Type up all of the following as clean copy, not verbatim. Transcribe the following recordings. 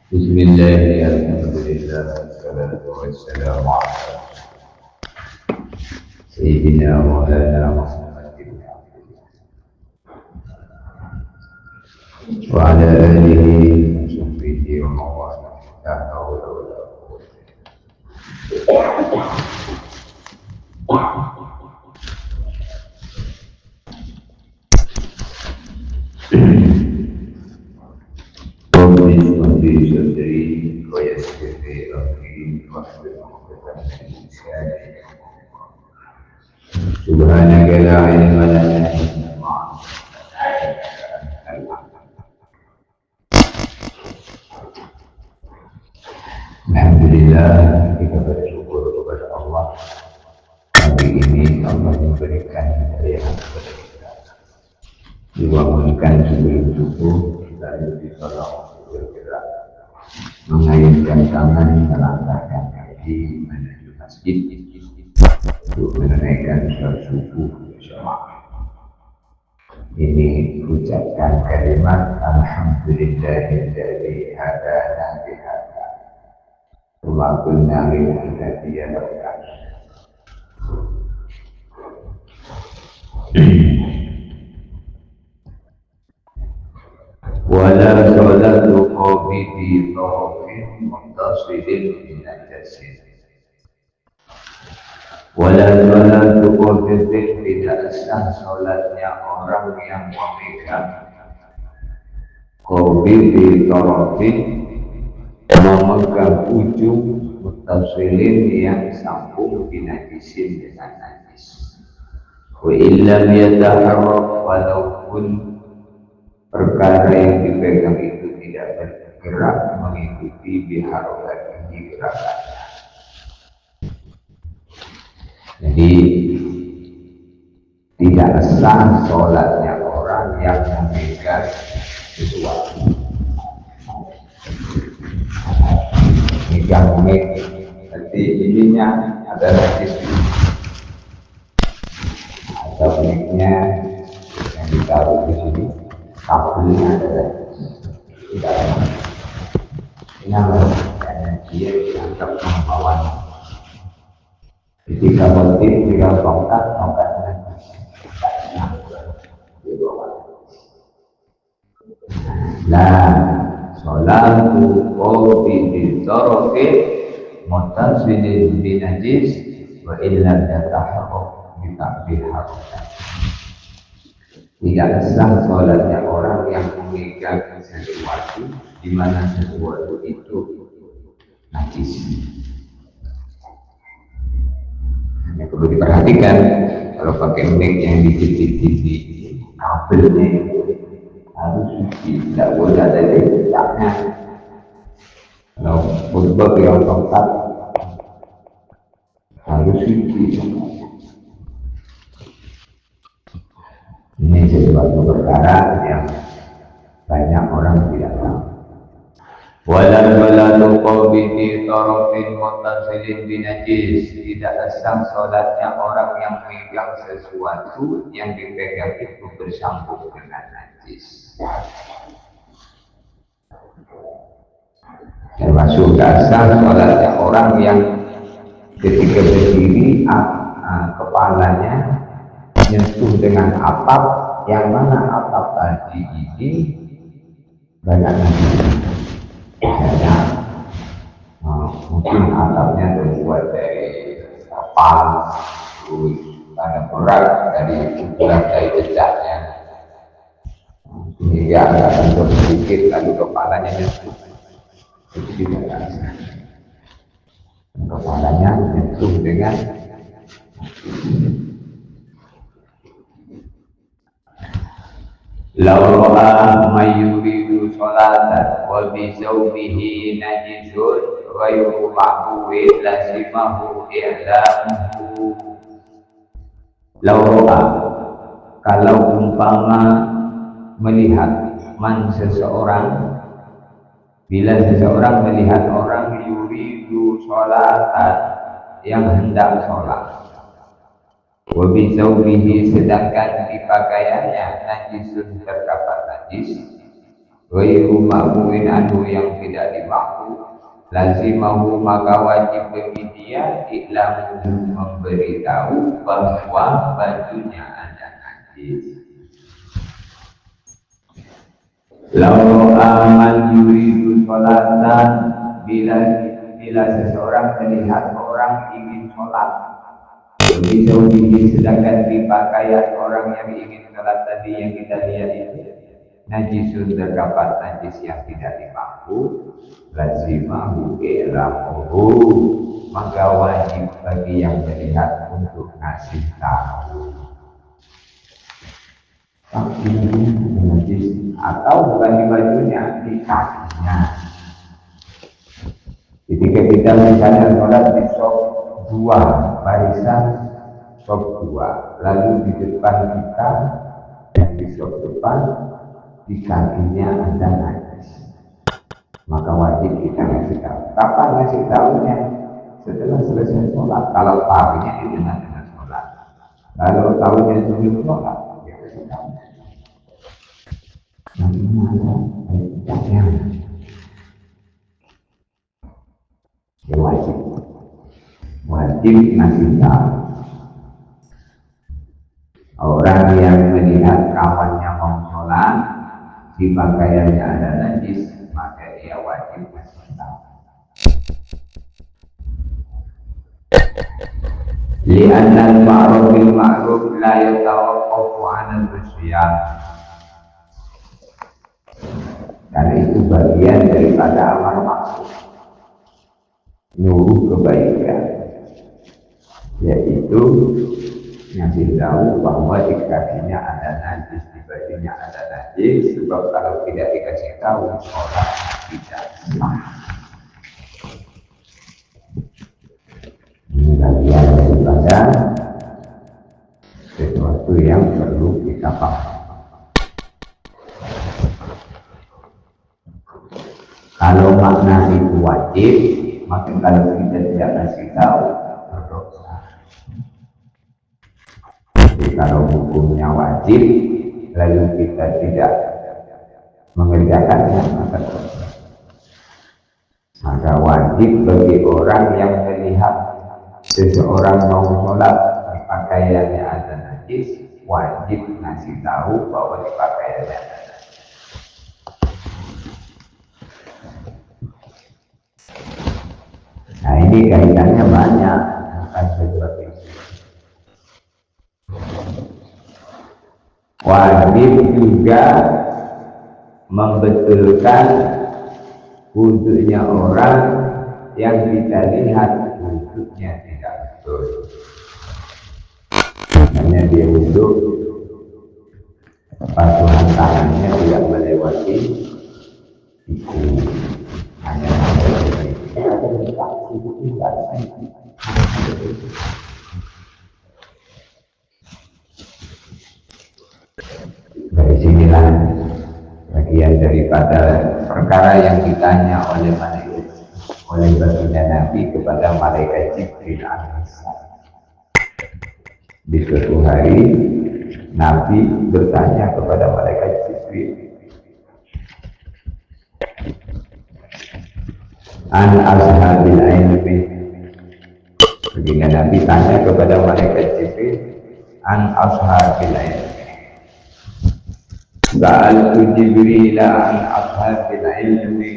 Bismillah, alhamdulillah, wassalatu wassalamu ala Sayyidina Maulana Muhammadin wa ala alihi wa sahbihi wa mawala la hawla wa la quwwata sadri wa yassir li amri wahlul 'uqdatam min lisani subhanaka la ilma lana illa ma 'allamtana. Alhamdulillah, kita bersyukur kepada Allah. Hari ini Allah memberikan hidayah kepada kita. Dibangunkan sebelum subuh, kita bisa bergerak, mengayunkan tangan, melangkahkan kaki menuju masjid untuk menunaikan sholat subuh berjamaah. Ini ucapkan kalimat Alhamdulillahilladzi hadana bihadza wa kunna linahtadiya laula. Wala sholatu qawmi tarafin muttasilin binajasin. Wala sholatu qawmi tidak sah sholatnya orang yang memegang qawmi tarafin, memegang ujung muttasilin yang sambung binajasin dengan najis. Wa illam yataharrak, walaupun perkara yang dipegang itu tidak bergerak mengikuti biharokati gerakannya. Jadi tidak sah sholatnya orang yang memegang sesuatu. Megang mic, nanti ininya adalah sisi atau mic-nya yang ditaruh di sini. Kabelnya adalah tidak ada. Ini karena dia dianggap membawa. Ketika motif tidak tongkatnya dibawa. Nah, sholatu qawmi bitarafin muttasilin binajis wa illam yataharrak biharokah. Tidak sah sholatnya orang yang memegang sesuatu di mana sesuatu itu najis. Ini perlu diperhatikan kalau pakai mic yang di kabelnya harus suci, tidak boleh ada letaknya. Kalau khutbah yang tongkat harus suci. Ini sesuatu perkara yang banyak orang tidak tahu. Wala sholatu qawmi fi tarafin muttasilin binajis, tidak sah sholatnya orang yang memegang sesuatu yang dipegang itu bersambung dengan najis. Termasuk dasar sholatnya orang yang ketika berdiri kepalanya menyentuh dengan atap, yang mana atap tadi ini banyak najis. Mungkin atapnya terbuat dari kapal, terus ada berat dari ukuran dari jejaknya, sehingga agak bentuk sedikit lalu kepalanya nyentuh. Itu juga rasa. Kepalanya nyentuh dengan Laura mayuridu sholatan wa bizawbihi najisun ghayru ma'buwi lazimahu i'lamuhu. Laura, kalau umpama melihat seseorang, bila seseorang melihat orang yuridu sholatan yang hendak sholat, wabi zawbihi sedangkan di pakaiannya najisun terdapat najis, ghairu ma'muin anhu yang tidak dimampu, lazimahu maka wajib bagi dia iklamu memberitahu bahwa bajunya ada najis. Lau aman yuridu sholatan, bila seseorang melihat orang ingin sholat, bisa sedangkan di pakaian orang yang ingin sholat tadi yang kita lihat itu najisun, terdapat najis yang tidak dimampu, lazimahu ilamuhu maka wajib bagi yang melihat untuk ngasih tahu. Najis atau bukan di bajunya, di kakinya. Ketika kita misalnya sholat di shop 2, barisan shop 2, lalu di depan kita yang di shop depan di kakinya ada najis, maka wajib kita ngasih tahu. Kapan ngasih tahunya? Setelah selesai sholat. Kalau tahunya di tengah-tengah sholat, kalau tahunya sebelum sholat, ya kasih tahu. Nanti ada yang wajib ngasih tahu. Orang yang melihat kawannya mau sholat, di pakaiannya ada najis, maka dia wajib ngasih tahu. Li'anna al-ma'ruf bil ma'ruf la yatawaqqafu 'ala al-rusyad. Karena itu bagian daripada amar ma'ruf, nyuruh kebaikan, yaitu ngasih tahu bahwa di kakinya ada najis, di bajunya ada najis, sebab kalau tidak dikasih tahu sholat tidak sah. Ini bagian daripada sesuatu yang perlu kita pahami. Kalau makna itu wajib, maka kalau kita tidak kasih tahu berdosa. Jadi kalau hukumnya wajib, lalu kita tidak mengerjakannya, maka dosa. Maka wajib bagi orang yang melihat seseorang mau sholat di pakaiannya ada najis, wajib ngasih tahu bahwa di pakaiannya ada najis. Nah ini kaitannya banyak, bukan sesuatu itu. Wajib juga membetulkan wudhunya orang yang kita lihat wudhunya tidak betul. Hanya dia wudhu, patuhan tangannya tidak melewati itu. Hanya dari sinilah bagian daripada perkara yang ditanya oleh baginda Nabi kepada malaikat Jibril alaihissalam. Di suatu hari Nabi bertanya kepada malaikat Jibril, an ashabil ilmi. Baginda Nabi tanya kepada malaikat Jibril, an ashabil ilmi. Sa'altu Jibril an ashabil ilmi.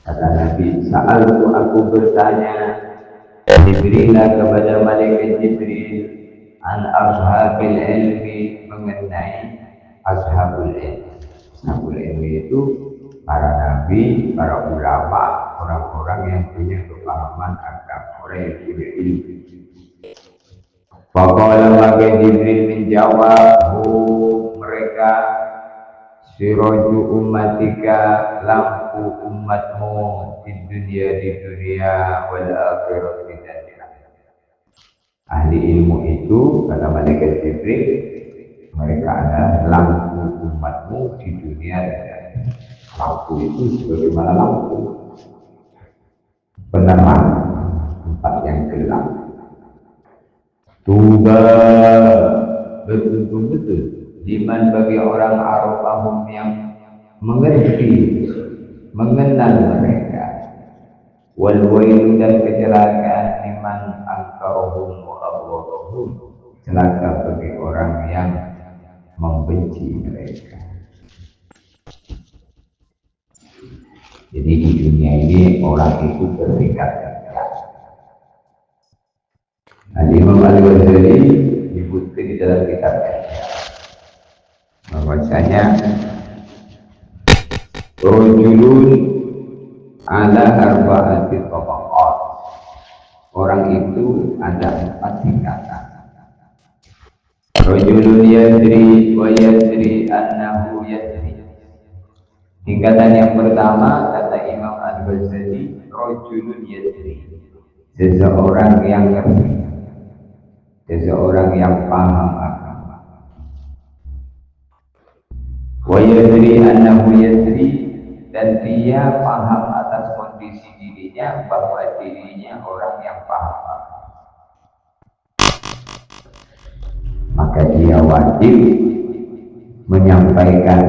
Kata Nabi, sa'altu aku bertanya Jibril kepada malaikat Jibril an ashabil ilmi, mengenai ashabul ilmi. Ashabul ilmi itu para nabi, para ulama, orang-orang yang punya kepahaman agama, orang yang punya ilmu. Faqala maka Jibril menjawab, mereka siraju ummatika, lampu umatmu di dunia wal akhirati dan di akhirat. Ahli ilmu itu kata malaikat Jibril, mereka adalah lampu umatmu di dunia dan di akhirat. Lampu itu sebagaimana lampu penerang tempat yang gelap. Tuba betul-betul liman bagi orang arafahum yang mengerti, mengenal mereka. Wal wailu dan kecelakaan liman angkarohum wa abghadahum, celaka bagi orang yang membenci mereka. Jadi di dunia ini orang itu bertingkat-tingkat. Nah, Imam Al-Ghazali disebutkan di dalam kitabnya bahwasanya rajulun ala arba'ati tabaqat, orang itu ada 4 tingkatan. Rajulun yadri wa yadri annahu yadri. Tingkatan yang pertama kata Imam Al-Ghazali, rajulun yadri, seseorang yang ngerti, seseorang yang paham agama. Wa yadri annahu yadri, dan dia paham atas kondisi dirinya bahwa dirinya orang yang paham agama. Maka dia wajib menyampaikan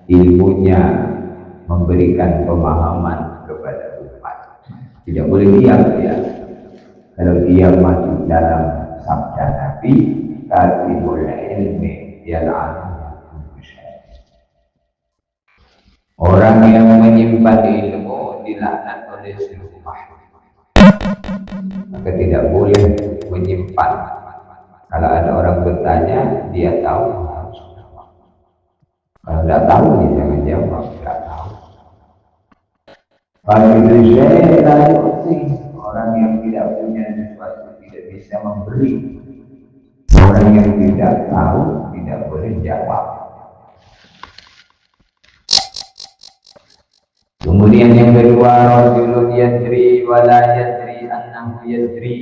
ilmunya, memberikan pemahaman kepada umat. Tidak boleh diam dia. Kalau dia masuk dalam sabda Nabi, katibul ilmi yal'anuhu kullu syai'. Orang yang menyimpan ilmu dilaknat oleh seluruh makhluk. Maka tidak boleh menyimpan. Kalau ada orang bertanya, dia tahu harus jawab. Kalau tidak tahu, dia jangan jawab. Tidak tahu. Kalau itu saya orang yang tidak punya sesuatu tidak bisa memberi. Orang yang tidak tahu tidak boleh jawab. Kemudian yang kedua, rajulun yadri wa la yadri annahu yadri.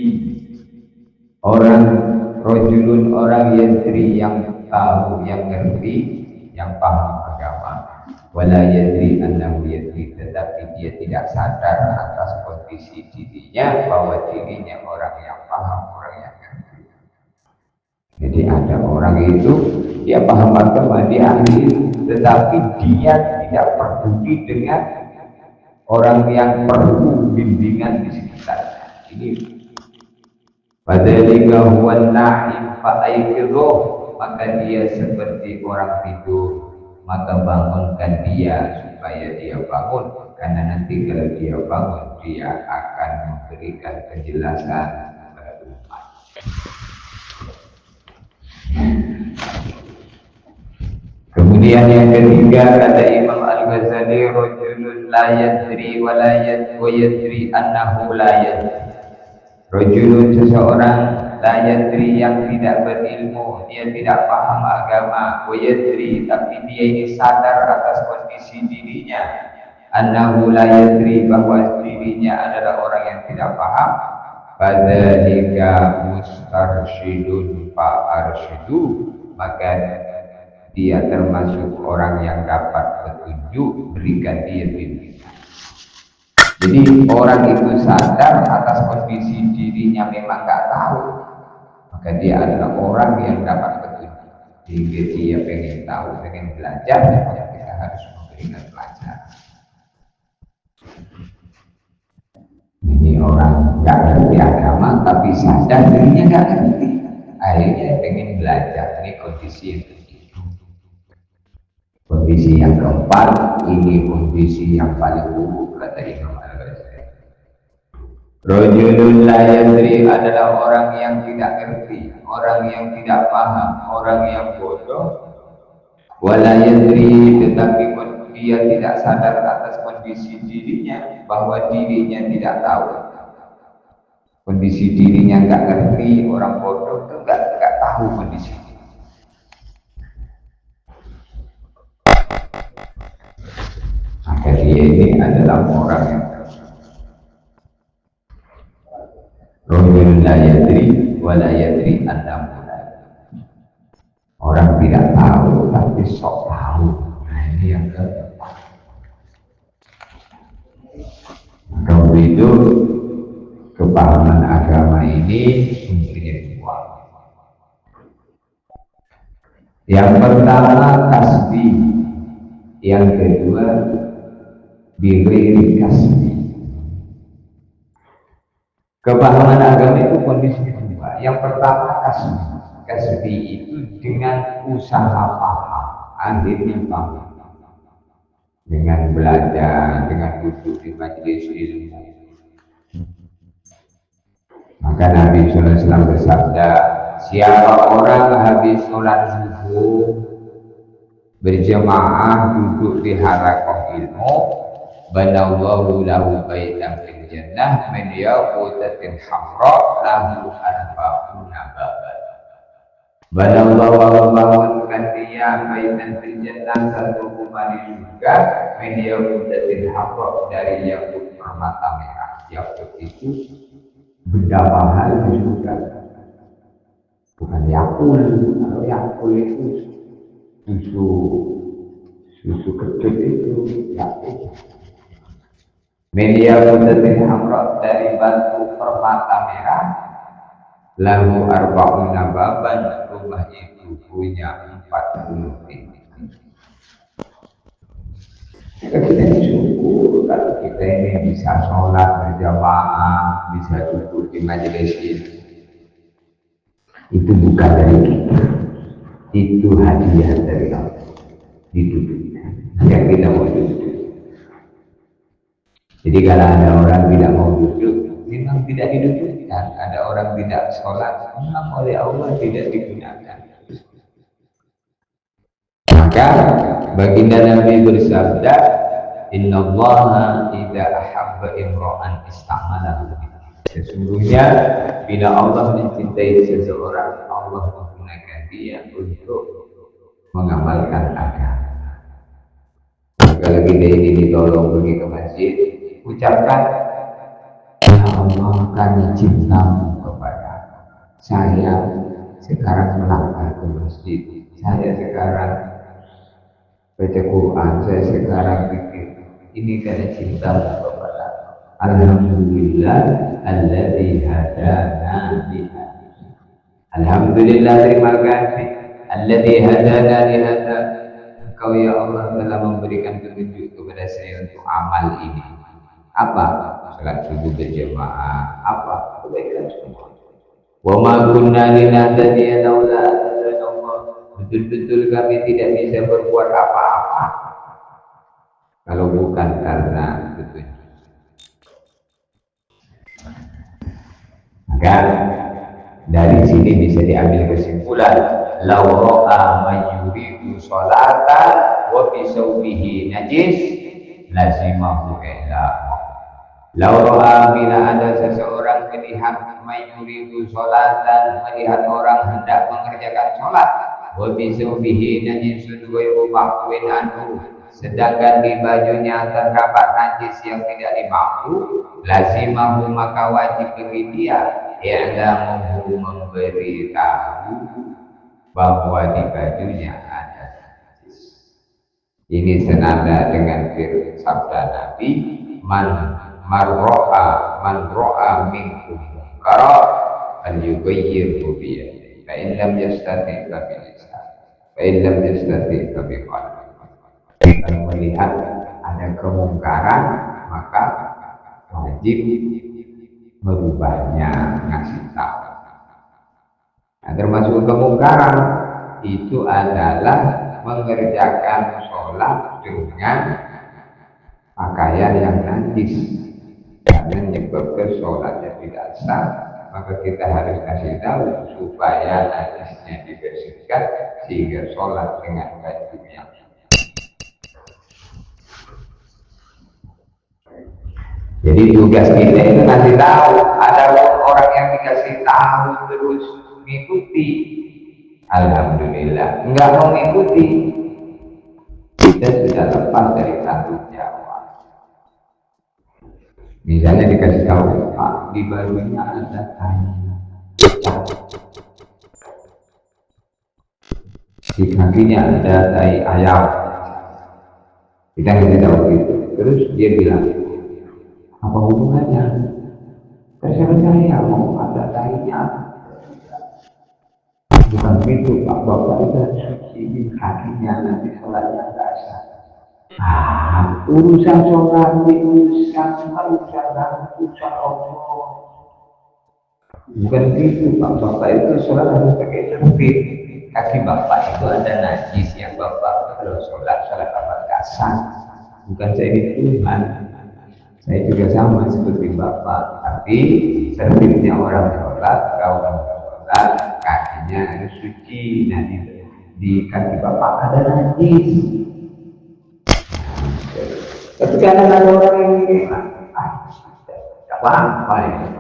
Rajulun orang yadri yang tahu, yang ngerti, yang paham agama, wala yadri annahu yadri, tetapi dia tidak sadar atas kondisi dirinya bahwa dirinya orang yang paham, orang yang ngerti. Jadi ada orang itu dia paham agama, dia ahli, tetapi dia tidak peduli dengan orang yang perlu bimbingan di sekitarnya. Ini padahal huwa na'im fa'aikidhuh, maka dia seperti orang tidur, maka bangunkan dia supaya dia bangun, karena nanti kalau dia bangun dia akan memberikan penjelasan kepada umat. Kemudian yang ketiga kata Imam Al-Ghazali, rajulun la yadri wa la yadri annahu la yadri. Rajulun seseorang la yadri yang tidak berilmu, dia tidak paham agama, wa yadri tapi dia ini sadar atas kondisi dirinya, annahu la yadri bahwa dirinya adalah orang yang tidak paham. Fadzalika mustarsyidun fa'arsyidu, maka dia termasuk orang yang dapat petunjuk, berikan dia bimbingan. Jadi orang itu sadar atas kondisi dirinya memang nggak tahu, maka dia adalah orang yang dapat petunjuk. Jika dia pengen tahu, pengen belajar, maka kita harus memberikan pelajaran. Ini orang nggak ngerti agama, tapi sadar dirinya nggak ngerti. Akhirnya pengen belajar. Ini kondisi yang begitu. Kondisi yang keempat, ini kondisi yang paling buruk kata Imam Al-Ghazali. Rajulun la yadri adalah orang yang tidak ngerti, orang yang tidak paham, orang yang bodoh. Wala yadri, tetapi dia tidak sadar atas kondisi dirinya, bahwa dirinya tidak tahu. Kondisi dirinya nggak ngerti, orang bodoh itu nggak tahu kondisi. Maka dia ini adalah orang yang rajulun la yadri wa la yadri annahu la yadri. Orang tidak tahu tapi sok tahu. Nah ini yang keempat. Maka itu kepahaman agama ini sumbernya dua. Yang pertama kasbi, Yang kedua, bighairi kasbi. Kepahaman agama itu kondisi kedua. Yang pertama kasbi. Kasbi itu dengan usaha paham, akhirnya paham. Dengan belajar, dengan duduk di majelis ilmu. Maka Nabi SAW bersabda, siapa orang habis sholat subuh berjamaah duduk di halakoh ilmu, banallahu lahu baitan fil jannah min yaqutatin hamra lahu arba'una baban. Banallahu bangunkan dia baitan fil jannah, satu rumah di surga, min yaqutatin hamra, dari yakut permata merah. Yakut itu benda mahal di surga, bukan yakul. Kalau yakul itu susu kecut itu yakul. Media putatin hamra, dari batu permata merah, lalu arba'una baban, rumah itu punya 40 pintu. Kita syukur kalau kita ini bisa sholat berjamaah, bisa duduk di majelis ilmu. Itu bukan dari kita, itu hadiah dari Allah di dunia yang kita mau duduk. Jadi kalau ada orang tidak mau duduk, memang tidak didudukkan. Ada orang tidak sholat, memang oleh Allah tidak digunakan. Maka baginda Nabi bersabda, Inna Allaha idza ahabba imra'an ista'malahu. Sesungguhnya bila Allah mencintai seseorang, Allah menggunakan dia untuk mengamalkan agama. Kalau kita ini ditolong pergi ke masjid, ucapkan, ya Allah, kami cintamu kepada saya. Sekarang melangkah ke masjid, saya sekarang baca Quran, saya sekarang pikir, ini karena cintamu kepada Alhamdulillah alladzi hadana liha. Alhamdulillah, terima kasih. Alladzi hadana lihada. Engkau ya Allah telah memberikan petunjuk kepada saya untuk amal ini. Apa? Salat subuh berjamaah. Apa? Kebaikan semua. Wa ma kunna linahtadiya laula an hadana Allah. Betul-betul kami tidak bisa berbuat apa-apa kalau bukan karena petunjuk. Maka dari sini bisa diambil kesimpulan, law ra'a man yuridu sholatan wa fi sawbihi najis lazimahu ihla. Law ra'a, bila ada seseorang melihat man yuridu sholatan, melihat orang hendak mengerjakan sholat, wa fi sawbihi najisun ghairu ma'fuin anhu, sedangkan di bajunya terdapat najis yang tidak dimaafkan, lazimahu, maka wajib bagi dia i'lamuhu, memberitahu bahwa di bajunya ada najis. Ini senada dengan sabda Nabi, man ro'a minkum munkara an yughayyirhu bi yadihi, fa in lam yastati' fa bi lisanihi, fa in lam yastati' fa bi qalbihi. Kalau melihat ada kemungkaran, maka wajib merubahnya, ngasih tahu. Nah, termasuk kemungkaran itu adalah mengerjakan sholat dengan pakaian yang najis, karena menyebabkan sholatnya tidak sah. Maka kita harus kasih tahu supaya najisnya dibersihkan sehingga sholat dengan baju yang Jadi tugas kita itu ngasih tahu. Ada orang yang dikasih tahu terus mengikuti, alhamdulillah. Enggak mau mengikuti, kita sudah lepas dari tanggung jawab. Misalnya dikasih tahu, Pak, di bajunya ada tai, di kakinya ada tai ayam. Kita ngasih tahu gitu. Terus dia bilang, apa hubungannya? Saya mau ada tainya. Bukan begitu, Pak. Bapak itu suci kakinya, nanti sholatnya nggak sah. Urusan sholat, urusan Allah. Bukan gitu, Pak. Bapak itu sholat harus pakai tertib. Kaki Bapak itu ada najis yang Bapak kalau sholat apa nggak sah. Bukan saya ini Tuhan. Saya juga sama seperti Bapak. Tapi tertibnya orang sholat, kalau orang sholat kakinya harus suci. Nah di kaki Bapak ada najis. Tapi kadang ada orang yang ini, tidak apa-apa ya.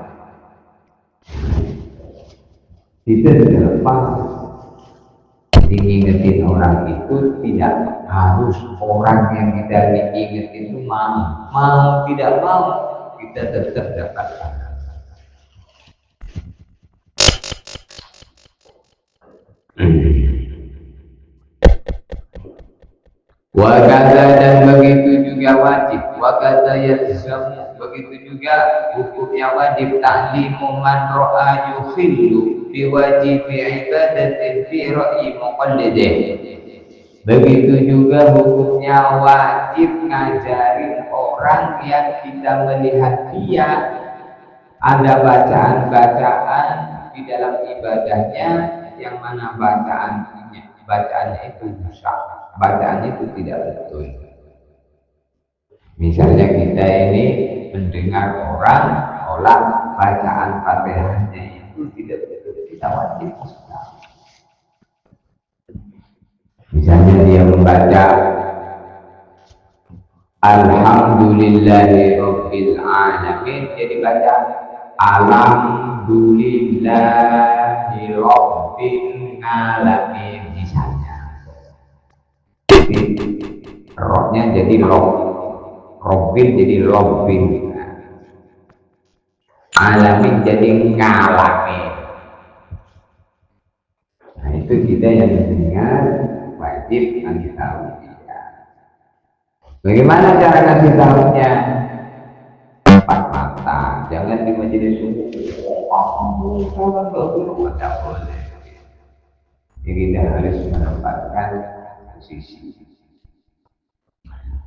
Itu adalah pas. Diingetin orang itu tidak harus orang yang kita diingetin itu mau tidak mau kita tetap dapat. Wakata dan begitu juga wajib. Wakata yalzamu begitu juga hukumnya wajib ta'limu man ra'a yukhillu biwajib ibadatin fi ra'i muqallidih. Begitu juga hukumnya wajib ngajarin orang yang kita melihat dia ada bacaan-bacaan di dalam ibadahnya yang mana bacaannya itu rusak. Bacaan itu tidak betul. Misalnya kita ini mendengar orang sholat bacaan Fatihahnya itu tidak betul, kita wajib sholat. Misalnya dia membaca Alhamdulillahi Rabbil Alamin, jadi baca Alhamdulillahi Rabbil Alamin misalnya. Rohnya jadi Robin jadi Robin, alamin jadi ngalamin. Nah itu kita yang mendengar wajib ngasih tahu dia. Bagaimana cara ngasih tahunya? Empat mata, jangan di majelis umum. Kalau nggak boleh. Jadi kita harus menempatkan posisi.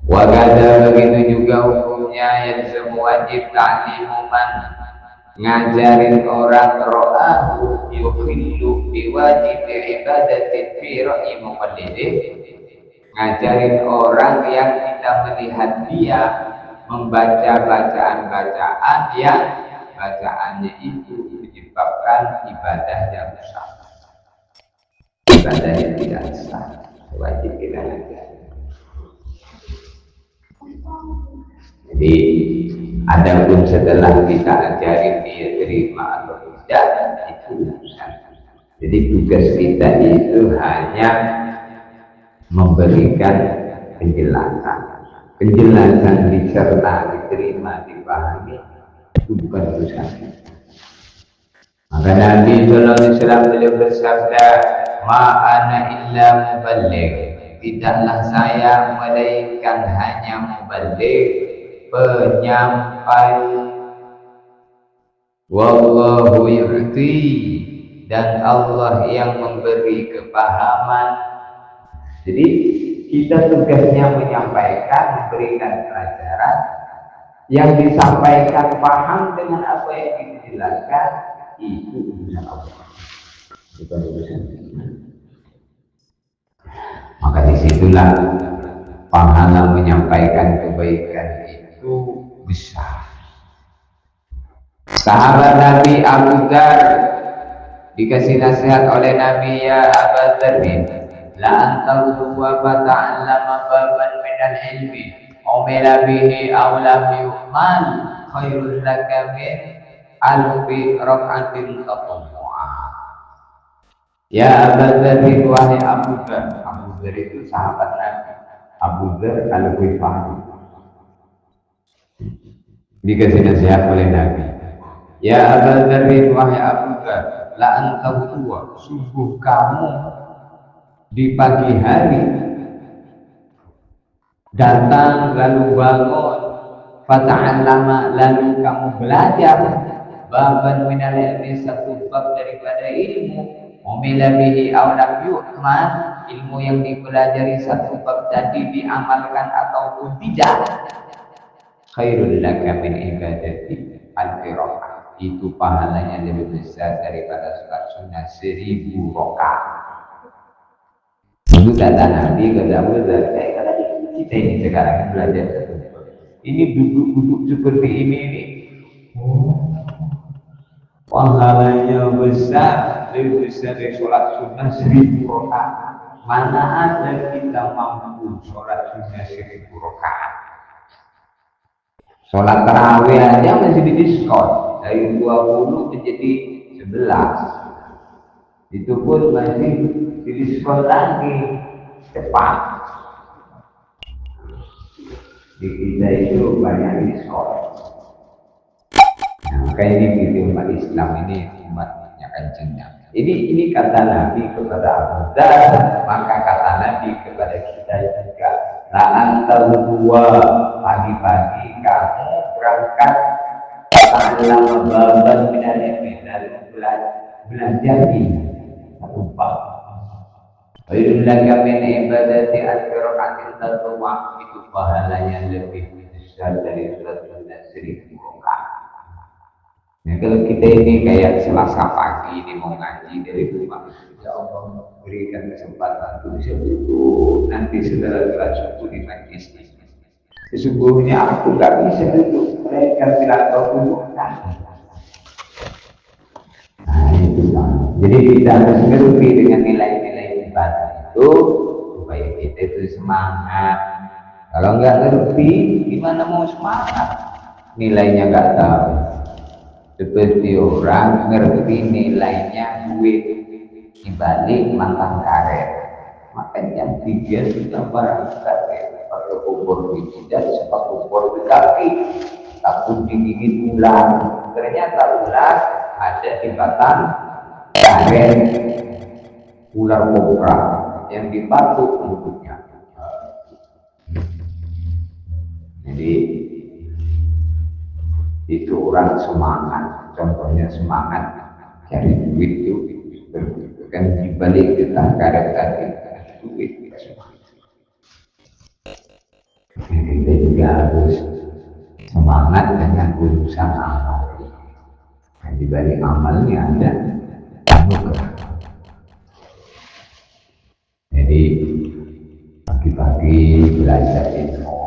Wagada begitu juga hukumnya yang semua wajib ta'limu man ngajarin orang ro'ahu yukhillu biwajib ibadatin fi ra'i muqallidih, ngajarin orang yang kita melihat dia membaca bacaan-bacaan yang bacaannya itu menyebabkan ibadahnya rusak, ibadahnya tidak sah. Wajib kita ngajarin. Jadi adapun setelah kita ajarin dia terima atau tidak itu urusan. Jadi tugas kita itu hanya memberikan penjelasan. Penjelasan diserta diterima dipahami itu bukan urusan kita. Maka Nabi Sallallahu Alaihi Wasallam beliau bersabda, "Ma'ana illa muballigh." Tidaklah saya melainkan hanya muballigh, penyampai. Wallahu yu'ti, dan Allah yang memberi kepahaman. Jadi kita tugasnya menyampaikan, memberikan pelajaran. Yang disampaikan paham dengan apa yang dijelaskan, itu urusan Allah, bukan urusan kita. Maka disitulah pahala menyampaikan kebaikan itu besar. Sahabat Nabi Abu Dzar dikasih nasihat oleh Nabi, ya Abu Dzar, la antahu wa fata'allama baban minal ilmi umila bihi aw lam yu'man khairul laka min alfi rak'atin tatawwu'ah. Ya Abu Dzar, wahai Abu Dzar. Abu Dzar itu sahabat Nabi, Abu Dzar Al-Ghifari, dikasih nasihat oleh Nabi. Ya Abu Dzar, wahai Abu Dzar, la anta huwa, sungguh kamu di pagi hari datang lalu bangun, fata'allama lalu kamu belajar, baban minal ilmi, satu bab daripada ilmu, umila bihi aw lam yu'man, ilmu yang dipelajari satu bab tadi diamalkan ataupun tidak, khairul laka min ibadati alfi rakaat, itu pahalanya lebih besar daripada sholat sunnah 1000 rakaat. Itu kata Nabi, kata Abu Dzar, kita ini sekarang belajar ini duduk-duduk seperti ini pahalanya besar, lebih besar dari sholat sunnah 1000 rakaat. Mana ada kita mampu sholat sunnah 1000 rakaat? Sholat tarawih aja masih didiskon dari 20 menjadi 11. Itu pun masih didiskon lagi cepat. Di kita itu banyak diskon. Nah, maka ini gitu, umat Islam ini umatnya kencengnya. Ini kata Nabi kepada Abu Dzar, maka kata Nabi kepada kita juga, la antal dua, pagi-pagi kamu berangkat ta'allam baban minal ilmi, lalu belajar di satu bab. Khairul laka min ibadati alfi rakaatin tatawwu', itu pahalanya lebih besar dari sholat sunnah 1000 rakaat. Nah, kalau kita ini kayak Selasa pagi ini mau ngaji dari rumah, ya Allah berikan kesempatan untuk bisa duduk nanti saudara-saudara subuh di majlis. Sesungguhnya aku gak bisa duduk, mereka tidak tahu duduk. Nah itu lah. Jadi kita harus ngerti dengan nilai-nilai ibadah itu supaya kita itu semangat. Kalau nggak ngerti, gimana mau semangat? Nilainya nggak tahu. Seperti orang ngerti nilainya duit dibalik mantan karet, makanya 3 sudah berangkat pakai kubur di jidat, sepak kubur di kaki, takut digigit ular. Ternyata ular ada di batang karet, ular kobra yang dipatuk mulutnya. Jadi itu orang semangat, contohnya semangat cari duit itu kan dibalik kita karet tadi duit semangat. Kita juga harus semangat dengan urusan amal. Dan dibalik amalnya ada anugerah. Jadi pagi-pagi belajar ilmu,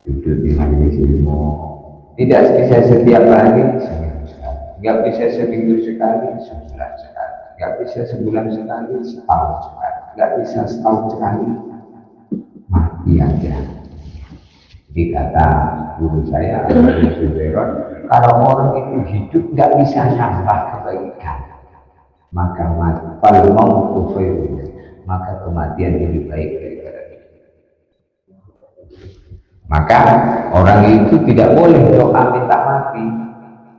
duduk di majelis ilmu. Tidak bisa setiap hari, nggak bisa seminggu sekali, sebulan sekali, nggak bisa sebulan sekali, setahun sekali, nggak bisa setahun sekali, mati aja. Jadi kata guru saya, kalau orang itu hidup nggak bisa nambah kebaikan, maka kalau mau kufir, maka kematian lebih baik daripada itu. Maka orang itu tidak boleh doa minta mati,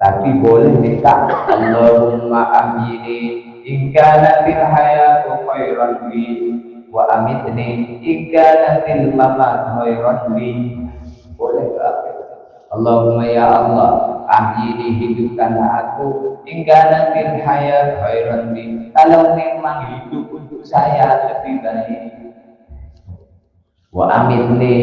tapi boleh minta Allahumma ahyini in kanatil hayatu khairan li wa amitni in kanatil mamat khairan li. Boleh doa. Allahumma ya Allah, ahyini, hidupkanlah aku in kanatil hayatu khairan li, kalau memang hidup untuk saya lebih baik. Wa amitni,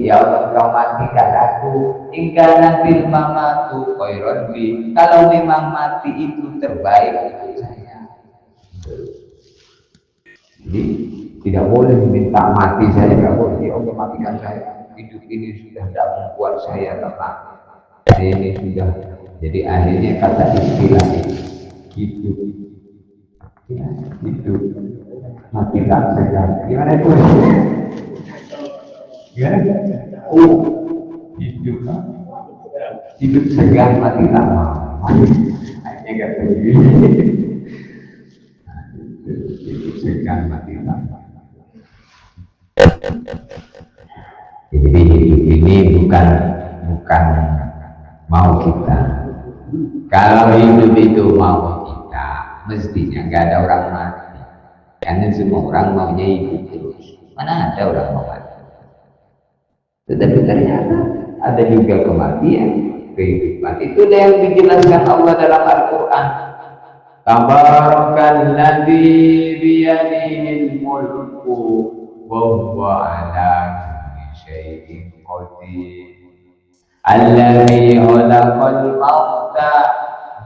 ya Allah kau matikan aku hingga nanti mamatu khairan li, kalau memang mati itu terbaik untuk saya. Jadi tidak boleh minta mati saya, tidak boleh. Ya Allah matikan saya, hidup ini sudah tidak membuat saya tenang, ini sudah. Jadi akhirnya kata istilah hidup, ya, hidup mati tak segan. Gimana itu? Ya, oh, hidup segan mati tak mau. Hanya gak begini. Hidup segan mati tak mau. Jadi hidup ini bukan mau kita. Kalau hidup itu mau kita, mestinya nggak ada orang mati. Karena semua orang maunya hidup terus. Mana ada orang mau mati? Tetapi ternyata ada juga kematian, kehidupan. Itu yang dijelaskan Allah dalam Al-Quran. Tabarakalladzi biyadihil mulku wa huwa ala kulli syai'in qadir. Alladzi khalaqal mauta,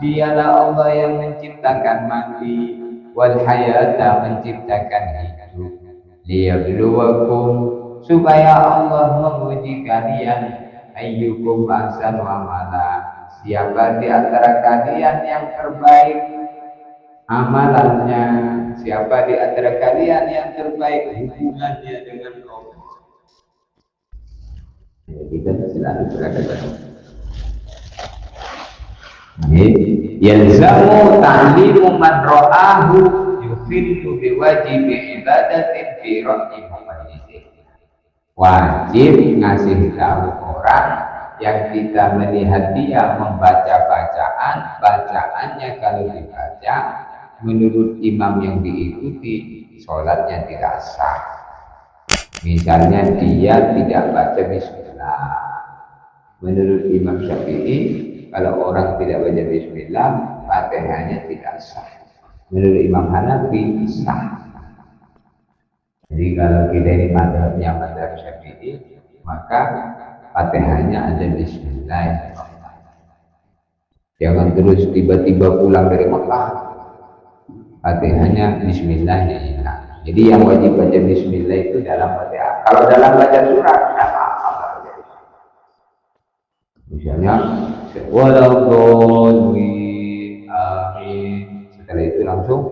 dialah Allah yang menciptakan mati, wal hayata, menciptakan hidup, liyabluwakum, supaya Allah menguji kalian, ayyukum ahsanu amala, siapa di antara kalian yang terbaik amalannya, siapa di antara kalian yang terbaik hubungannya dengan Allah. Kita selalu berada dalam yalzamu ta'limu man ra'ahu yukhillu biwajibi ibadatin fi ra'yi muqaddisih. Wajib ngasih tahu orang yang kita melihat dia membaca bacaannya kalau dibaca menurut imam yang diikuti sholatnya tidak sah. Misalnya dia tidak baca bismillah, menurut Imam Syafi'i kalau orang tidak baca bismillah Fatihahnya tidak sah. Menurut Imam Hanafi sah. Jadi kalau kita ini mazhabnya mazhab Syafi'i, maka Fatihahnya ada bismillah. Jangan terus tiba-tiba pulang dari Mekah Fatihahnya bismillahirrahmanirrahim. Jadi yang wajib baca bismillah itu dalam Fatihah. Kalau dalam baca surat tidak apa-apa. Misalnya waladhdallin amin. Setelah itu langsung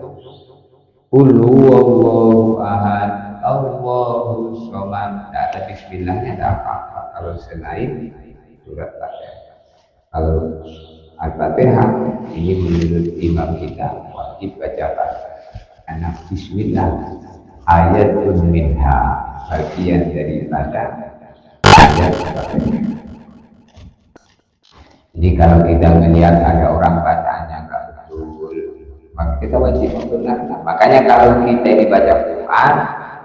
qul huwallahu ahad Allahu shomad. Tidak ada bismillahnya, tidak apa-apa. Kalau selain surat Fatihah. Kalau Al-Fatihah ini menurut imam kita wajib baca Fatihah. Karena bismillah ayatun minha, bagian daripada ayat Fatihah. Jadi kalau kita melihat ada orang bacaannya nggak betul, maka kita wajib membenarkan. Makanya kalau kita ini baca Quran,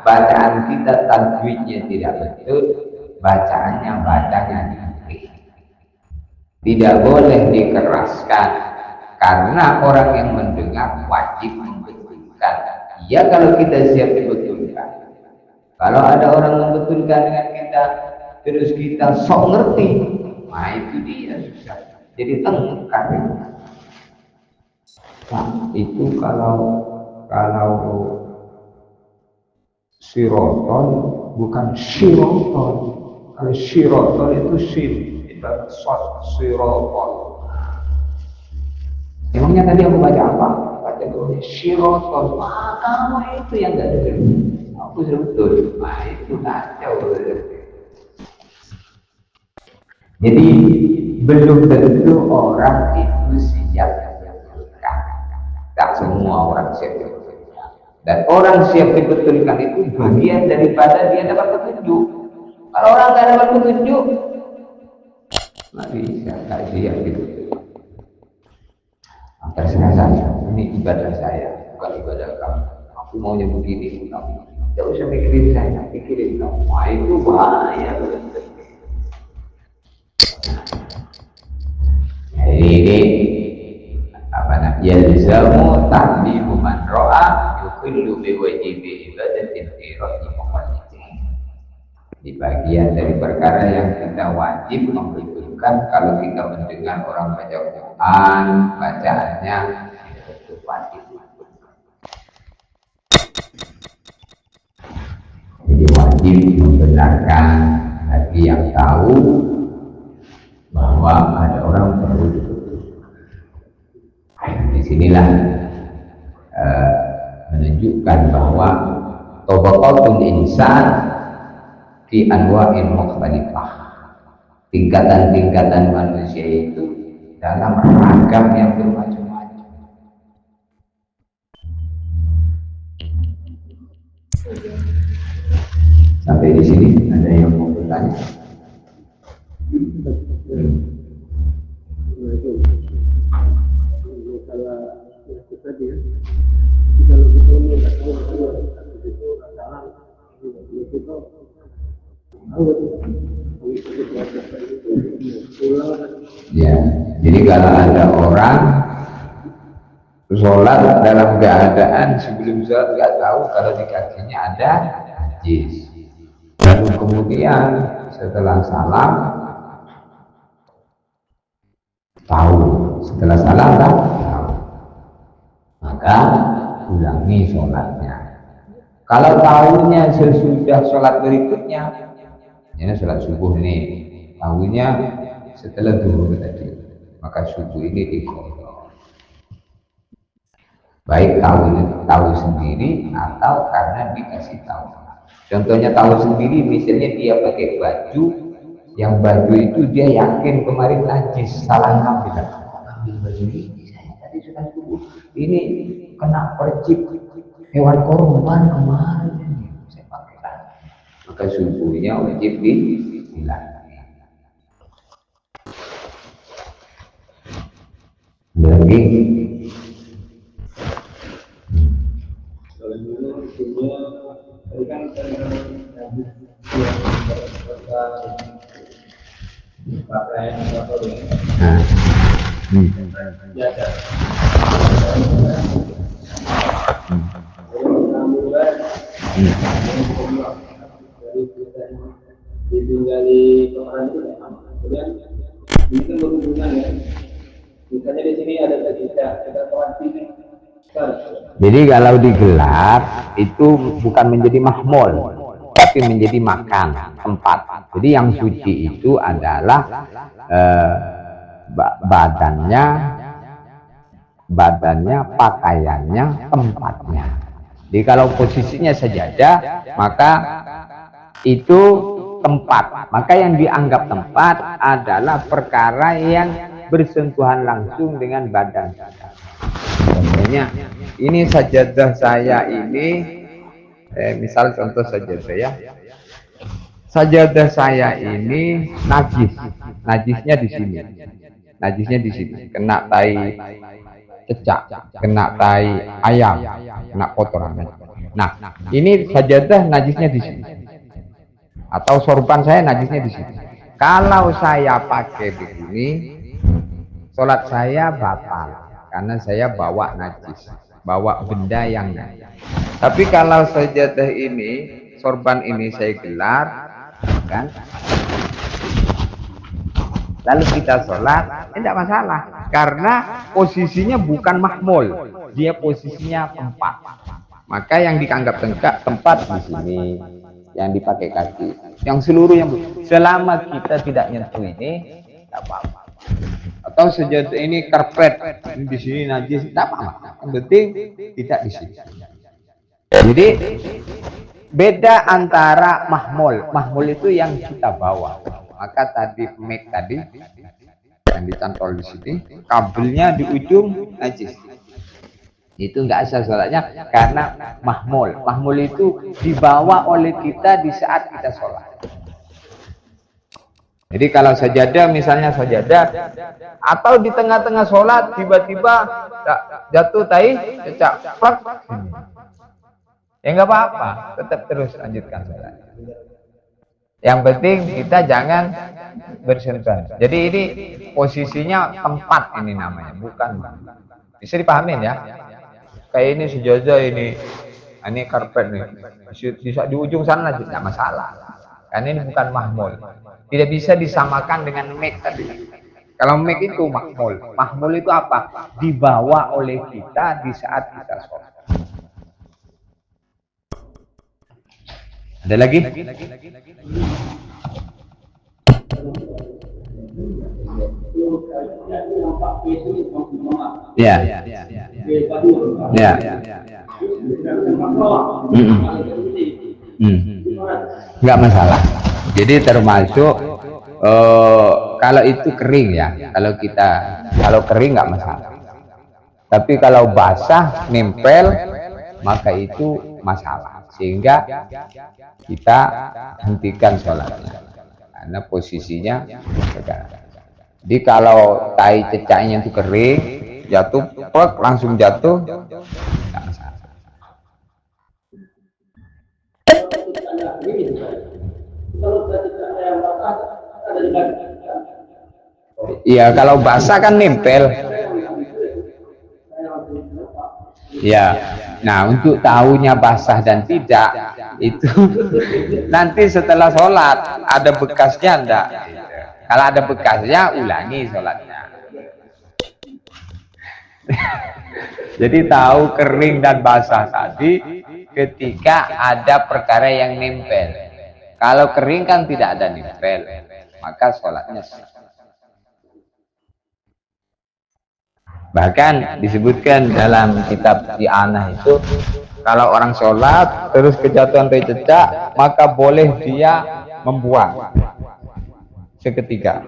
bacaan kita tajwidnya tidak betul, bacaannya nanti. Tidak boleh dikeraskan, karena orang yang mendengar wajib membetulkan. Ya kalau kita siap dibetulkan. Kalau ada orang membetulkan dengan kita, terus kita sok ngerti, nah itu dia susah. Jadi tengkar. Nah, itu kalau siroton bukan siroton. Kalau siroton itu sin, itu siroton. Emangnya tadi aku baca apa? Baca dulu siroton. Ah, kamu itu yang nggak dengar. Aku sudah betul. Nah itu kacau. Jadi belum tentu orang itu siap dibetulkan. Tak semua orang siap dibetulkan. Dan orang siap dibetulkan itu bagian daripada dia dapat petunjuk. Kalau orang tidak dapat petunjuk, nggak bisa, nggak siap dibetulkan. Terserah saya, ini ibadah saya, bukan ibadah kamu. Aku maunya begini, kamu tidak usah mikirin saya, pikirin kamu. Wah itu bahaya. Jadi ini apa namanya? Yalzamu ta'limu man ra'a yukhillu biwajibi ibadatin fi ra'yi muqaddisih. Di bagian dari perkara yang kita wajib membetulkan kalau kita mendengar orang baca Quran, bacaannya itu wajib. Jadi wajib membenarkan bagi yang tahu bahwa ada orang perlu dibetulkan. Disinilah menunjukkan bahwa tabaqatul insan fi anwa'in mukhtalifah. Tingkatan-tingkatan manusia itu dalam ragam yang bermacam-macam. Sampai di sini ada yang mau bertanya? Ya, jadi kalau ada orang sholat dalam keadaan sebelum sholat nggak tahu kalau di kakinya ada najis. Lalu kemudian setelah salam tahu, setelah salam tahu, maka ulangi sholatnya. Kalau tahunya sesudah sholat berikutnya, ini sholat subuh nih, tahunya setelah zuhur tadi, maka subuh ini dikodok. Baik tahu sendiri atau karena dikasih tahu. Contohnya tahu sendiri, misalnya dia pakai baju, yang baju itu dia yakin kemarin najis, salah ngambil baju ini, saya tadi sudah subuh, ini kena percik hewan korban kemarin, saya pakai lagi, maka subuhnya wajib dihilangi. Lagi ditinggali pemeran itu kemudian ini kan berhubungan ya, misalnya di sini ada kawan sini. Jadi kalau digelar itu bukan menjadi mahmul, tapi menjadi makan tempat. Jadi yang suci itu adalah badannya, pakaiannya, tempatnya. Jadi kalau posisinya sajadah, maka itu tempat. Maka yang dianggap tempat adalah perkara yang bersentuhan langsung dengan badan. Contohnya, ini sajadah saya ini, misal contoh sajadah ya. Sajadah saya ini najisnya di sini, kena tai cecak, kena tai ayam, kena kotoran. Nah, ini sajadah najisnya di sini, atau sorban saya najisnya di sini. Kalau saya pakai begini, sholat saya batal. Karena saya bawa najis, bawa benda yang najis. Tapi kalau sajadah ini, sorban ini saya gelar, kan? Lalu kita sholat, tidak masalah. Karena posisinya bukan mahmul, dia posisinya tempat. Maka yang dianggap tempat di sini, yang dipakai kaki, yang seluruh yang selama kita tidak nyentuh ini, tidak apa-apa. Atau sajadah ini karpet, ini di sini najis, tidak apa-apa. Yang penting tidak di sini. Jadi beda antara mahmul. Mahmul itu yang kita bawa. Maka tadi mic tadi yang dicantol di sini, kabelnya di ujung najis. Itu enggak sah sholatnya karena mahmul. Mahmul itu dibawa oleh kita di saat kita sholat. Jadi kalau sajadah, misalnya sajadah, atau di tengah-tengah sholat tiba-tiba jatuh tai cecak, ya nggak apa-apa, tetap terus lanjutkan sholat. Yang penting kita jangan bersentuhan. Jadi ini posisinya tempat, ini namanya, bukan. Bisa dipahamin ya? Kayak ini sajadah, ini karpet nih, bisa di ujung sana tidak masalah. Karena ini bukan mahmul. Tidak bisa disamakan dengan mic tadi. Kalau mic itu mahmul. Mahmul itu apa? Dibawa oleh kita di saat kita sholat. Ada lagi? Ya. Ya. Enggak masalah. Jadi termasuk kalau itu kering ya. Kalau kering nggak masalah. Tapi kalau basah nempel, maka itu masalah. Sehingga kita hentikan sholatnya. Karena posisinya sekarang. Jadi kalau tai cecaknya itu kering, jatuh, langsung jatuh, nggak masalah. Iya, kalau basah kan nempel. Ya. Nah, untuk tahunya basah dan tidak itu nanti setelah sholat ada bekasnya enggak? Kalau ada bekasnya ulangi sholatnya. Jadi tahu kering dan basah tadi ketika ada perkara yang nempel. Kalau kering kan tidak ada nempel, maka sholatnya sah. Bahkan disebutkan dalam kitab I'anah itu, kalau orang sholat terus kejatuhan tai cecak, maka boleh dia membuang seketika.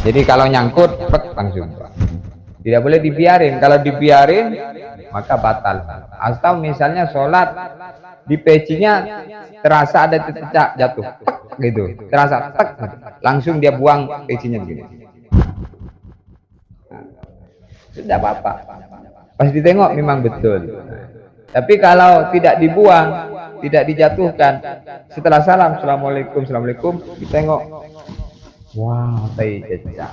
Jadi kalau nyangkut, langsung. Tidak boleh dibiarin. Kalau dibiarin, maka batal. Atau misalnya sholat di pecinya terasa ada cecak jatuh, gitu. Terasa, langsung dia buang pecinya gitu. Tidak apa-apa. Pas ditengok memang betul. Tapi kalau tidak dibuang, tidak dijatuhkan, setelah salam, assalamualaikum, assalamualaikum, ditengok, wah, tai cecak.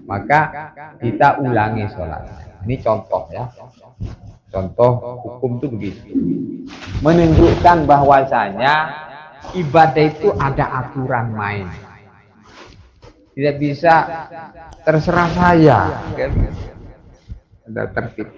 Maka kita ulangi sholat. Ini contoh ya. Contoh hukum itu begitu. Menunjukkan bahwasanya ibadah itu ada aturan main. Tidak bisa terserah saya. Ada tertib.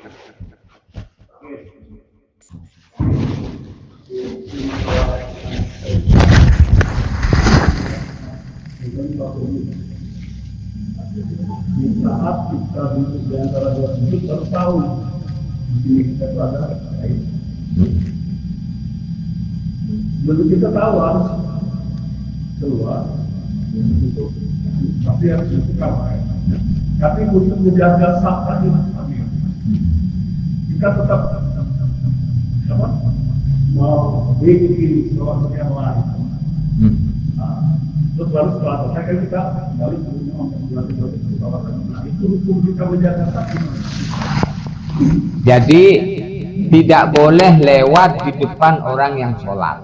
Di saat kita duduk di antara dua sujud baru tahu di sini kita ada baik. Begitu kita tahu harus keluar untuk, tapi harus dibuka. Tapi untuk menjaga sah tadi kita tetap apa? Mau bikin sesuatu yang lain. Terus baru setelah selesai kita kembali ke nah, itu hukum kita menjaga sah. Jadi tidak boleh lewat di depan orang yang sholat.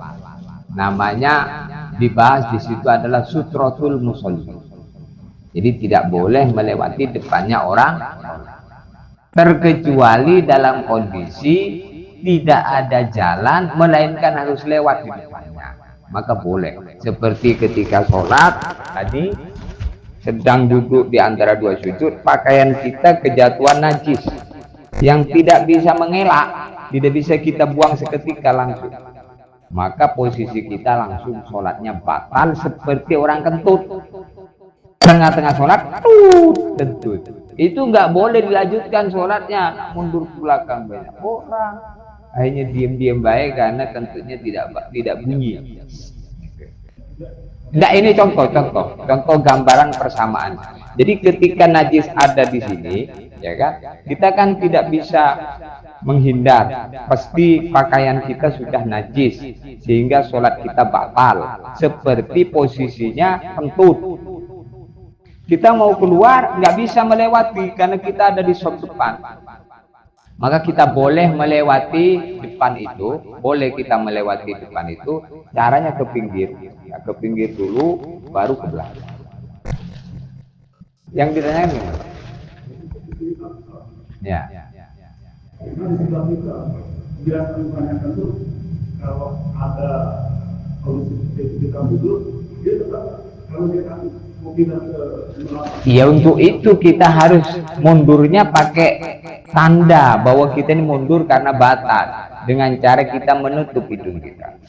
Namanya dibahas di situ adalah sutratul musolli. Jadi tidak boleh melewati depannya orang, terkecuali dalam kondisi tidak ada jalan, melainkan harus lewat di depannya. Maka boleh. Seperti ketika sholat tadi, sedang duduk di antara dua sujud, pakaian kita kejatuhan najis yang tidak bisa mengelak, tidak bisa kita buang seketika langsung. Maka posisi kita langsung sholatnya batal seperti orang kentut. Tengah-tengah sholat, kentut. Itu nggak boleh dilanjutkan sholatnya, mundur ke belakang banyak orang. Akhirnya diam-diam baik karena kentutnya tidak bunyi. Nah, ini contoh gambaran persamaan. Jadi ketika najis ada di sini, ya kan, kita kan tidak bisa menghindar. Pasti pakaian kita sudah najis sehingga sholat kita batal. Seperti posisinya kentut. Kita mau keluar nggak bisa melewati karena kita ada di sop depan. Maka kita boleh melewati depan itu, boleh kita melewati depan itu. Caranya ke pinggir, ya, ke pinggir dulu, baru ke belakang. Yang ditanyakan gimana? Ya. Karena di sebelah kita dia menanyakan tuh kalau ada kondisi kita duduk, dia tetap kalau dia kan mau pindah ke ya untuk itu kita harus mundurnya pakai tanda bahwa kita ini mundur karena batal dengan cara kita menutup hidung kita.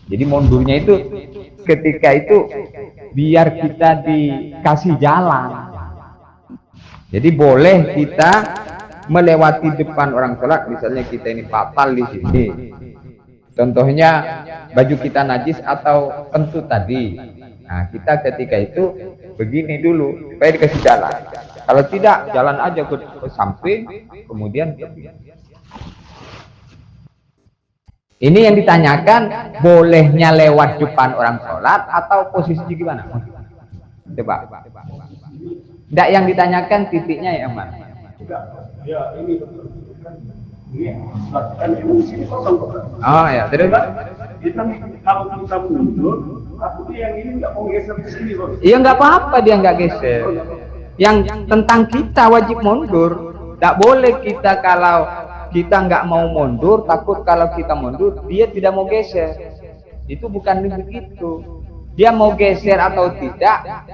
Jadi mundurnya itu ketika itu biar kita dikasih jalan. Jadi boleh kita melewati depan orang sholat, misalnya kita ini batal di sini. Contohnya baju kita najis atau kentut tadi. Nah, kita ketika itu begini dulu supaya dikasih jalan. Kalau tidak, jalan aja ke samping, kemudian ini yang ditanyakan, bolehnya lewat depan orang sholat atau posisinya gimana? Coba. Tidak, yang ditanyakan titiknya yang mana? ya ini betul. Kan ini sini kosong. Oh ya, terus Pak? Kita kalau kita mundur, tapi yang ini nggak mau geser ke sini, Bos. Iya nggak apa-apa dia nggak geser. Yang tentang kita wajib mundur. Tak boleh kita kalau kita nggak mau mundur, takut kalau kita mundur dia tidak mau geser. Itu bukan begitu. Dia mau geser atau tidak,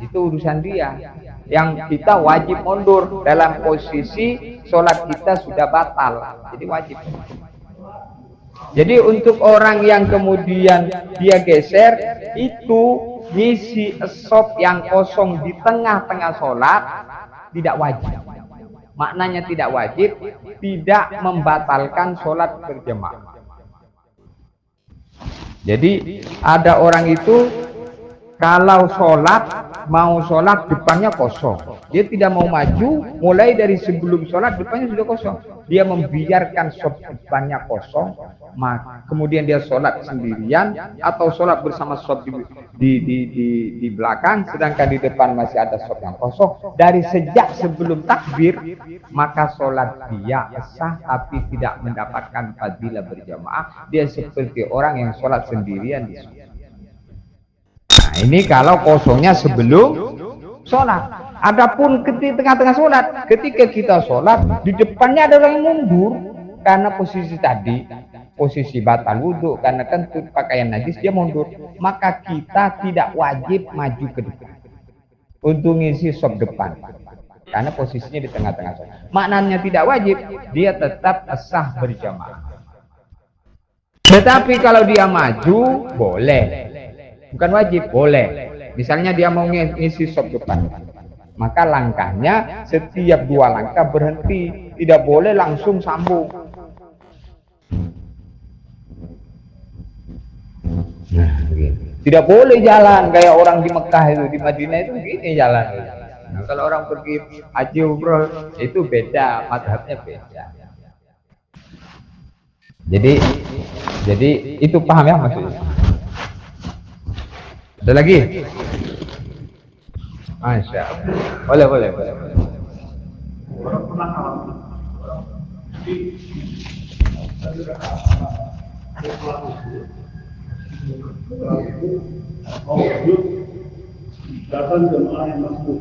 itu urusan dia. Yang kita wajib mundur dalam posisi sholat kita sudah batal, jadi wajib. Jadi untuk orang yang kemudian dia geser, itu ngisi shop yang kosong di tengah-tengah sholat tidak wajib. Maknanya tidak wajib, tidak membatalkan sholat berjamaah. Jadi ada orang itu kalau mau sholat depannya kosong, dia tidak mau maju, mulai dari sebelum sholat depannya sudah kosong, dia membiarkan shop depannya kosong, kemudian dia sholat sendirian atau sholat bersama shop di belakang, sedangkan di depan masih ada shop yang kosong. Dari sejak sebelum takbir, maka sholat dia sah tapi tidak mendapatkan fadilah berjamaah. Dia seperti orang yang sholat sendirian di shop. Nah, ini kalau kosongnya sebelum sholat. Adapun ketika tengah-tengah sholat, ketika kita sholat, di depannya ada orang yang mundur karena posisi tadi, posisi batal wudhu, karena kentut pakaian najis, dia mundur. Maka kita tidak wajib maju ke depan untuk ngisi shop depan, karena posisinya di tengah-tengah sholat. Maknanya tidak wajib, dia tetap sah berjamaah. Tetapi kalau dia maju, boleh. Bukan wajib, boleh. Misalnya dia mau ngisi shop depan, maka langkahnya setiap 2 langkah berhenti, tidak boleh langsung sambung. Nah, begini. Tidak boleh jalan kayak orang di Mekah itu, di Madinah itu begini jalan. Nah, kalau orang pergi haji umroh itu beda, mazhabnya beda. Jadi itu paham ya maksudnya? Ada lagi? Masya Allah. Boleh. Orang pernah alami. Jadi setelah itu mau wujud datang jemaah yang masuk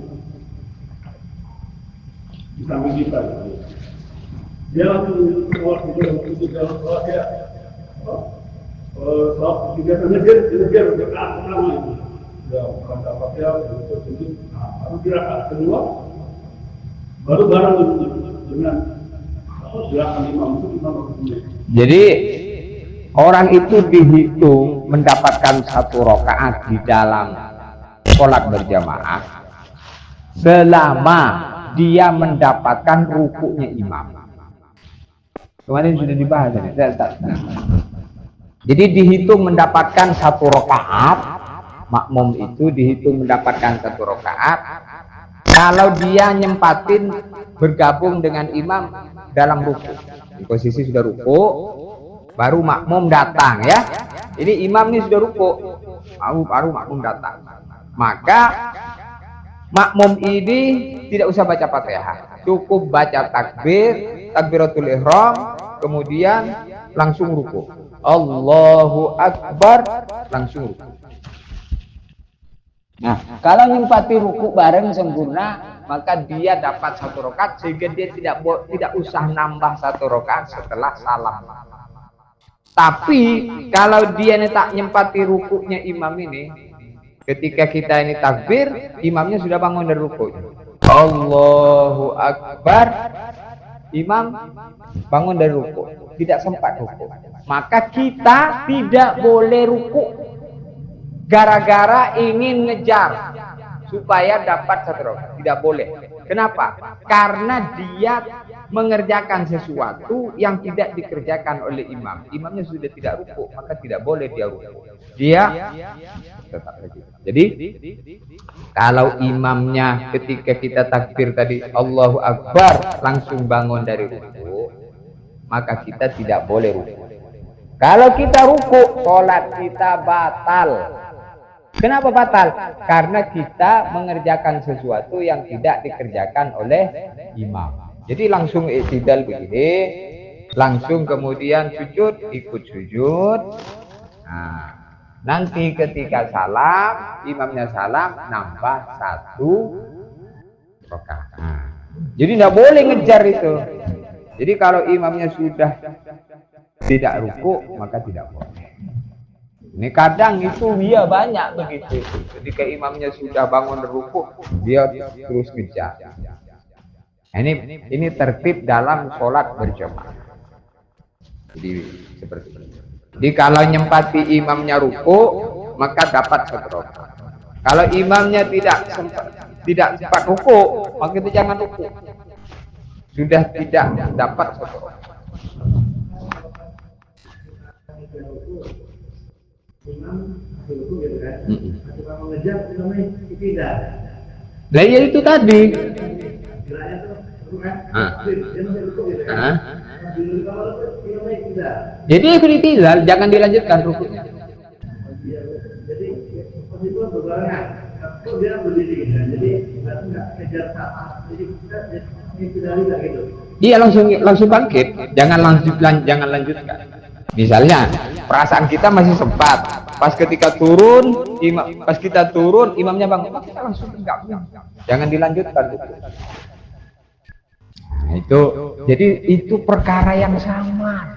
di samping kita. Dia langsung keluar di dalam sholat ya. Sholat dia bergerak pertama itu. Ya, bukan dapat ya, itu. Baru gerakan kedua, baru bareng dengan gerakan imam itu imam. Jadi orang itu dihitung mendapatkan 1 rakaat di dalam sholat berjamaah selama dia mendapatkan rukuknya imam. Kemarin sudah dibahas ini. Jadi dihitung mendapatkan 1 rakaat, makmum itu dihitung mendapatkan 1 rakaat kalau dia nyempatin bergabung dengan imam dalam ruku. Di posisi sudah ruku, baru makmum datang ya. Ini imam ini sudah ruku, baru makmum datang. Maka makmum ini tidak usah baca Fatihah, cukup baca takbiratul ihram, kemudian langsung ruku. Allahu Akbar, langsung ruku. Nah, kalau nyempati ruku bareng sempurna, maka dia dapat 1 rakaat sehingga dia tidak usah nambah 1 rakaat setelah salam. Tapi kalau dia tak nyempati rukunya imam ini, ketika kita ini takbir, imamnya sudah bangun dari ruku. Allahu Akbar, imam bangun dari ruku, tidak sempat ruku. Maka kita tidak boleh ruku gara-gara ingin ngejar supaya dapat 1 rakaat. Tidak boleh. Kenapa? Karena dia mengerjakan sesuatu yang tidak dikerjakan oleh imam. Imamnya sudah tidak ruku, maka tidak boleh dia ruku. Dia tetap lagi. Jadi kalau imamnya ketika kita takbir tadi Allahu Akbar langsung bangun dari ruku, maka kita tidak boleh ruku. Kalau kita ruku, sholat kita batal. Kenapa batal? Karena kita mengerjakan sesuatu yang tidak dikerjakan oleh imam. Jadi langsung i'tidal begini, langsung kemudian sujud, ikut sujud. Nah, nanti ketika salam, imamnya salam, nambah 1 rakaat. Nah, Jadi tidak boleh ngejar itu. Jadi kalau imamnya sudah tidak ruku, maka tidak boleh. Ini kadang itu dia banyak begitu. Ketika imamnya sudah bangun ruku, dia terus ngejar. Nah, ini tertib dalam sholat berjamaah. Jadi seperti itu. Jadi kalau nyempati imamnya ruku, maka dapat satu rakaat. Kalau imamnya tidak sempat ruku, maka itu jangan ruku. Sudah tidak dapat satu rakaat. Imam masih ruku gitu kan? Masih mengejar, imamnya tidak. Nah ya itu tadi. Gilanya tuh ruku kan? Dia masih ruku gitu kan? Imamnya tidak. Jadi ikut itidal, jangan dilanjutkan rukunya. Jadi itu berbarengan. Kok dia berdiri gitu? Jadi nggak kejar saat. Jadi kita tidak gitu. Iya langsung bangkit, jangan lanjutkan. Misalnya perasaan kita masih sempat, pas kita turun imamnya bangun, kita langsung tegak, jangan dilanjutkan. Nah, itu jadi itu perkara yang sama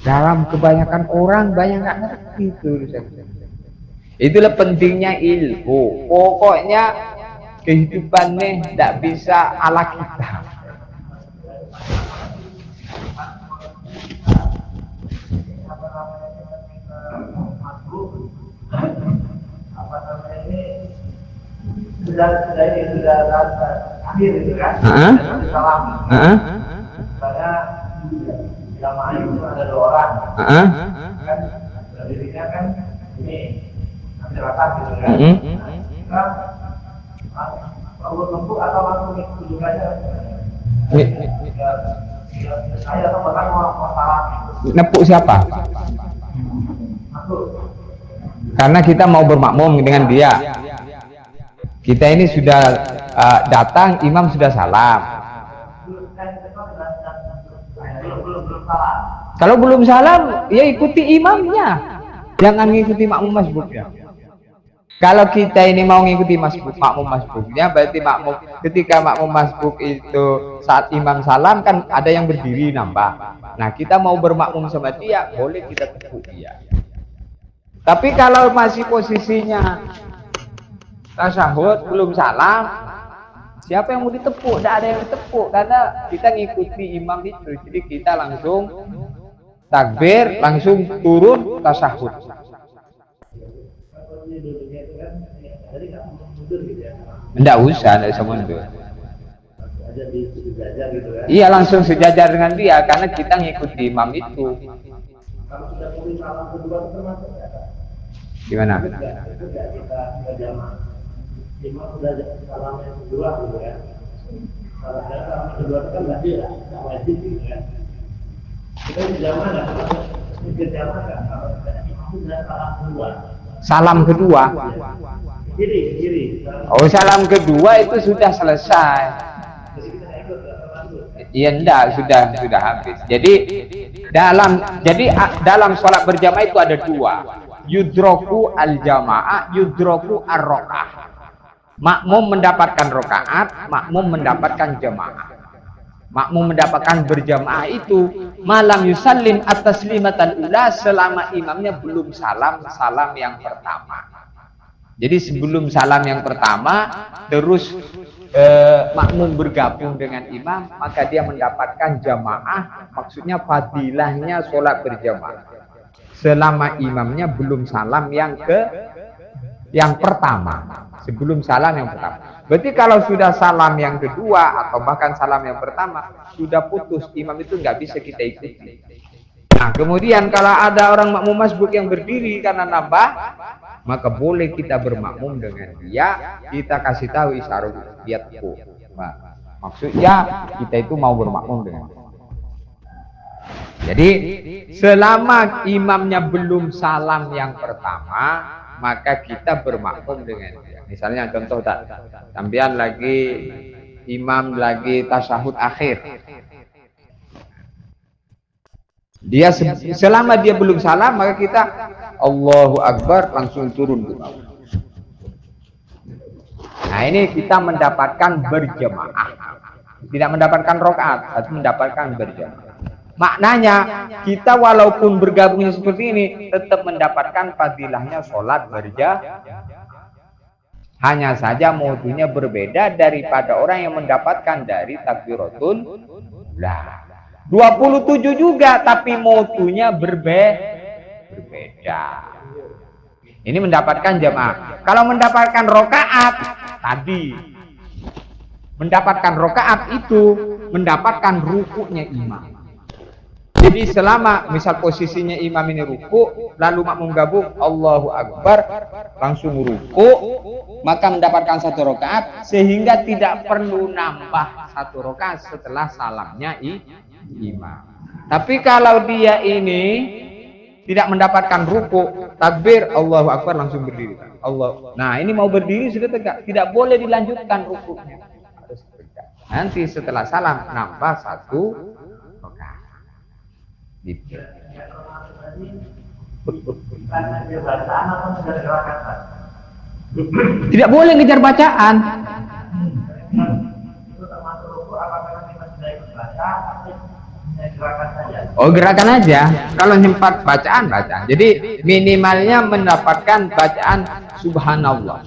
dalam kebanyakan orang, banyak nggak ngerti itu. Itulah pentingnya ilmu. Pokoknya kehidupannya tidak bisa ala kita. Sudah akhir itu kan? Salam. Saya jamaah itu ada 2 orang. Kan dirinya kan ini masyarakat gitu kan? Kita perlu tempuh atau langsung duduk aja? Saya atau bahkan mau salam. Nepuk siapa? Karena kita mau bermakmum dengan dia. Kita ini sudah datang, imam sudah salam. Kalau belum salam, ya ikuti imamnya. Jangan ngikuti makmum masbuknya. Kalau kita ini mau ngikuti makmum masbuknya, berarti ketika makmum masbuk itu saat imam salam kan ada yang berdiri nambah. Nah kita mau bermakmum sama dia, boleh kita tepuk dia. Tapi kalau masih posisinya tasyahud belum salam, siapa yang mau ditepuk? Tidak ada yang ditepuk karena kita ngikuti imam itu. Jadi kita langsung takbir, langsung turun tasyahud. Tidak usah mundur. Iya langsung sejajar dengan dia karena kita ngikuti imam itu. Gimana? Imam sudah salam yang kedua gitu ya. Salam yang kedua itu kan wajib gitu ya. Kita di zaman kan, di zaman kan, imam sudah salam kedua. Salam kedua. Kiri. Oh salam kedua itu sudah selesai. Iya enggak, sudah habis. Jadi dalam sholat berjamaah itu ada 2. Yudroku al-jamaah, yudroku ar-rokah. Makmum mendapatkan rokaat, makmum mendapatkan jamaah. Makmum mendapatkan berjamaah itu malam yusallim at-taslimatal ula, selama imamnya belum salam yang pertama. Jadi sebelum salam yang pertama terus makmum bergabung dengan imam, maka dia mendapatkan jamaah, maksudnya fadilahnya sholat berjamaah selama imamnya belum salam yang pertama, sebelum salam yang pertama. Berarti kalau sudah salam yang kedua atau bahkan salam yang pertama sudah putus, imam itu nggak bisa kita ikuti. Nah kemudian kalau ada orang makmum masbuk yang berdiri karena nambah, maka boleh kita bermakmum dengan dia, kita kasih tahu isyarat lihatku. Nah, maksudnya kita itu mau bermakmum dengan dia. Jadi selama imamnya belum salam yang pertama, maka kita bermakmum dengan dia. Misalnya contoh sampean lagi imam lagi tasyahud akhir. Dia selama dia belum salam, maka kita Allahu Akbar langsung turun ke bawah. Nah ini kita mendapatkan berjamaah. Tidak mendapatkan rakaat, tapi mendapatkan berjamaah. Maknanya kita walaupun bergabungnya seperti ini tetap mendapatkan fadilahnya sholat berjamaah. Hanya saja mutunya berbeda daripada orang yang mendapatkan dari takbiratul ula. 27 juga tapi mutunya berbeda. Ini mendapatkan jamaah. Kalau mendapatkan rakaat tadi, mendapatkan rakaat itu mendapatkan rukuknya imam. Jadi selama misal posisinya imam ini ruku, lalu makmum gabung Allahu Akbar langsung ruku, maka mendapatkan 1 rakaat sehingga tidak perlu nambah 1 rakaat setelah salamnya imam. Tapi kalau dia ini tidak mendapatkan ruku, takbir Allahu Akbar langsung berdiri. Allah. Nah, ini mau berdiri sudah tegak, tidak boleh dilanjutkan rukunya. Harus tegak. Nanti setelah salam nambah 1 rakaat. Gitu. Tidak boleh ngejar bacaan. Oh, gerakan aja. Kalau sempat bacaan. Jadi minimalnya mendapatkan bacaan subhanallah.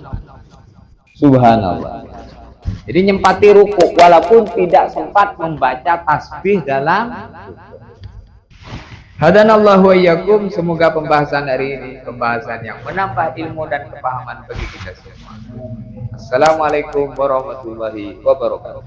Subhanallah. Jadi nyempati ruku walaupun tidak sempat membaca tasbih dalam. Hadanallahu wa iyyakum, semoga pembahasan hari ini pembahasan yang menambah ilmu dan kepahaman bagi kita semua. Assalamualaikum warahmatullahi wabarakatuh.